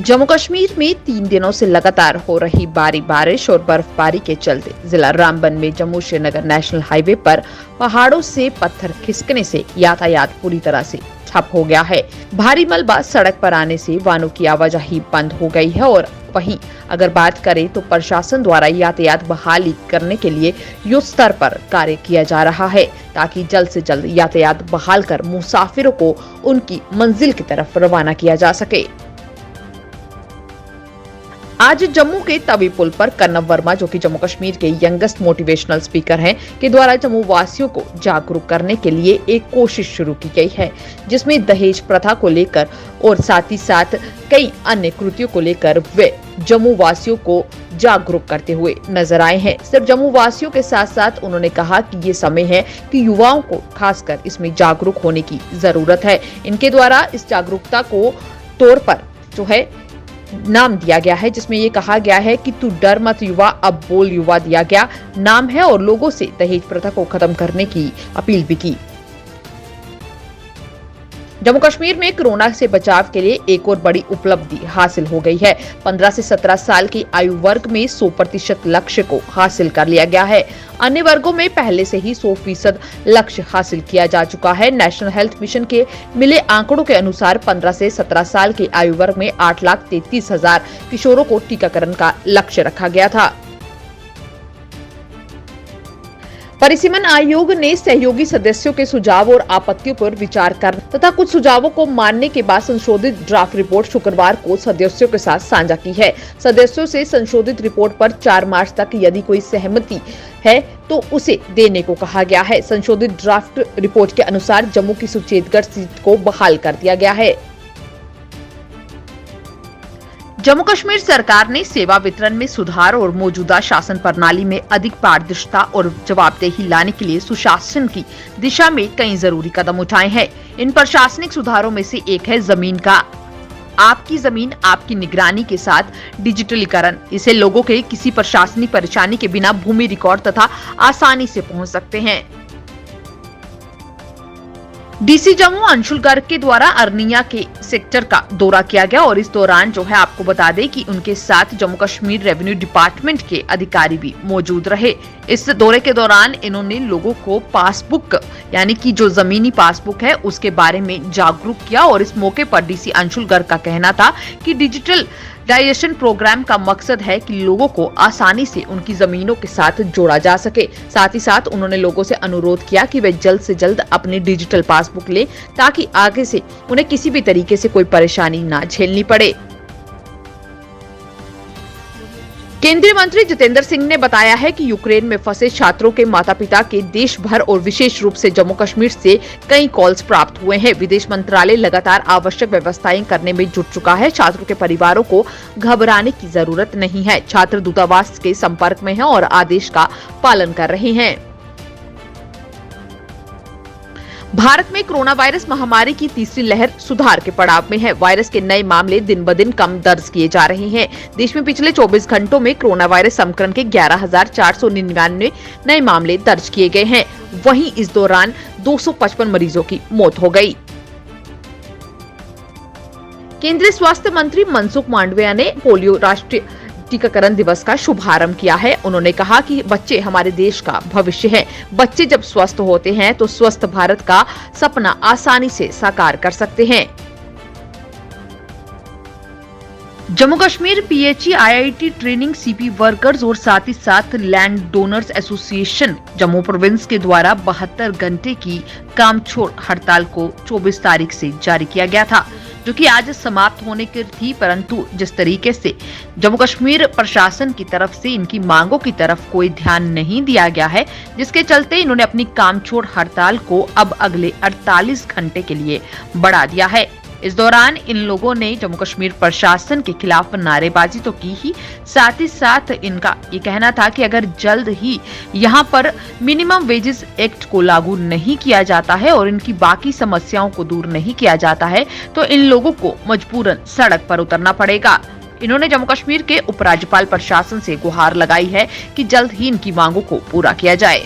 जम्मू कश्मीर में 3 दिनों से लगातार हो रही भारी बारिश और बर्फबारी के चलते जिला रामबन में जम्मू श्रीनगर नेशनल हाईवे पर पहाड़ों से पत्थर खिसकने से यातायात पूरी तरह से ठप हो गया है। भारी मलबा सड़क पर आने से वाहनों की आवाजाही बंद हो गई है और वहीं अगर बात करें तो प्रशासन द्वारा यातायात बहाली करने के लिए युद्ध स्तर पर कार्य किया जा रहा है ताकि जल्द से जल्द यातायात बहाल कर मुसाफिरों को उनकी मंजिल की तरफ रवाना किया जा सके। आज जम्मू के तवी पुल पर कन्नव वर्मा, जो कि जम्मू कश्मीर के यंगेस्ट मोटिवेशनल स्पीकर हैं, के द्वारा जम्मू वासियों को जागरूक करने के लिए एक कोशिश शुरू की गई है, जिसमें दहेज प्रथा को लेकर और साथ ही साथ कई अन्य कृतियों को लेकर वे जम्मू वासियों को जागरूक करते हुए नजर आए हैं। सिर्फ जम्मू वासियों के साथ साथ उन्होंने कहा कि ये समय है कि युवाओं को खासकर इसमें जागरूक होने की जरूरत है। इनके द्वारा इस जागरूकता को तौर पर जो है नाम दिया गया है, जिसमें ये कहा गया है कि तू डर मत युवा, अब बोल युवा दिया गया नाम है और लोगों से दहेज प्रथा को खत्म करने की अपील भी की। जम्मू कश्मीर में कोरोना से बचाव के लिए एक और बड़ी उपलब्धि हासिल हो गई है। 15 से 17 साल की आयु वर्ग में 100% लक्ष्य को हासिल कर लिया गया है। अन्य वर्गों में पहले से ही 100% लक्ष्य हासिल किया जा चुका है। नेशनल हेल्थ मिशन के मिले आंकड़ों के अनुसार 15 से 17 साल की आयु वर्ग में 8,33,000 किशोरों को टीकाकरण का लक्ष्य रखा गया था। परिसीमन आयोग ने सहयोगी सदस्यों के सुझाव और आपत्तियों पर विचार कर तथा कुछ सुझावों को मानने के बाद संशोधित ड्राफ्ट रिपोर्ट शुक्रवार को सदस्यों के साथ साझा की है। सदस्यों से संशोधित रिपोर्ट पर 4 मार्च तक यदि कोई सहमति है तो उसे देने को कहा गया है। संशोधित ड्राफ्ट रिपोर्ट के अनुसार जम्मू की सुचेतगढ़ सीट को बहाल कर दिया गया है। जम्मू कश्मीर सरकार ने सेवा वितरण में सुधार और मौजूदा शासन प्रणाली में अधिक पारदर्शिता और जवाबदेही लाने के लिए सुशासन की दिशा में कई जरूरी कदम उठाए हैं। इन प्रशासनिक सुधारों में से एक है जमीन का आपकी जमीन आपकी निगरानी के साथ डिजिटलीकरण। इसे लोगों के किसी प्रशासनिक परेशानी के बिना भूमि रिकॉर्ड तथा आसानी से पहुंच सकते हैं। डीसी जम्मू अंशुल गर्ग के द्वारा अरनिया के सेक्टर का दौरा किया गया और इस दौरान जो है आपको बता दें कि उनके साथ जम्मू कश्मीर रेवेन्यू डिपार्टमेंट के अधिकारी भी मौजूद रहे। इस दौरे के दौरान इन्होंने लोगों को पासबुक यानी कि जो जमीनी पासबुक है उसके बारे में जागरूक किया और इस मौके पर डीसी अंशुल गर्ग का कहना था कि डिजिटलाइजेशन प्रोग्राम का मकसद है कि लोगों को आसानी से उनकी जमीनों के साथ जोड़ा जा सके। साथ ही साथ उन्होंने लोगों से अनुरोध किया कि वे जल्द से जल्द अपनी डिजिटल पासबुक लें ताकि आगे से उन्हें किसी भी तरीके से कोई परेशानी ना झेलनी पड़े। केंद्रीय मंत्री जितेंद्र सिंह ने बताया है कि यूक्रेन में फंसे छात्रों के माता-पिता के देश भर और विशेष रूप से जम्मू कश्मीर से कई कॉल्स प्राप्त हुए हैं। विदेश मंत्रालय लगातार आवश्यक व्यवस्थाएं करने में जुट चुका है। छात्रों के परिवारों को घबराने की जरूरत नहीं है। छात्र दूतावास के संपर्क में हैं और आदेश का पालन कर रहे हैं। भारत में कोरोना वायरस महामारी की तीसरी लहर सुधार के पड़ाव में है। वायरस के नए मामले दिन ब दिन कम दर्ज किए जा रहे हैं। देश में पिछले 24 घंटों में कोरोना वायरस संक्रमण के 11,499 नए मामले दर्ज किए गए हैं। वहीं इस दौरान 255 मरीजों की मौत हो गई। केंद्रीय स्वास्थ्य मंत्री मनसुख मांडविया ने पोलियो राष्ट्रीय टीकाकरण दिवस का शुभारंभ किया है। उन्होंने कहा कि बच्चे हमारे देश का भविष्य हैं। बच्चे जब स्वस्थ होते हैं तो स्वस्थ भारत का सपना आसानी से साकार कर सकते हैं। Jammu Kashmir PHE IIT training CP workers और साथ ही साथ land donors association Jammu province के द्वारा 72 घंटे की काम छोड़ हड़ताल को 24 तारीख से जारी किया गया था, जो कि आज समाप्त होने की थी। परंतु जिस तरीके से जम्मू कश्मीर प्रशासन की तरफ से इनकी मांगों की तरफ कोई ध्यान नहीं दिया गया है, जिसके चलते इन्होंने अपनी काम छोड़ हड़ताल को अब अगले 48 घंटे के लिए बढ़ा दिया है। इस दौरान इन लोगों ने जम्मू कश्मीर प्रशासन के खिलाफ नारेबाजी तो की ही, साथ ही साथ इनका ये कहना था कि अगर जल्द ही यहाँ पर मिनिमम वेजेस एक्ट को लागू नहीं किया जाता है और इनकी बाकी समस्याओं को दूर नहीं किया जाता है तो इन लोगों को मजबूरन सड़क पर उतरना पड़ेगा। इन्होंने जम्मू कश्मीर के उपराज्यपाल प्रशासन से गुहार लगाई है कि जल्द ही इनकी मांगों को पूरा किया जाए।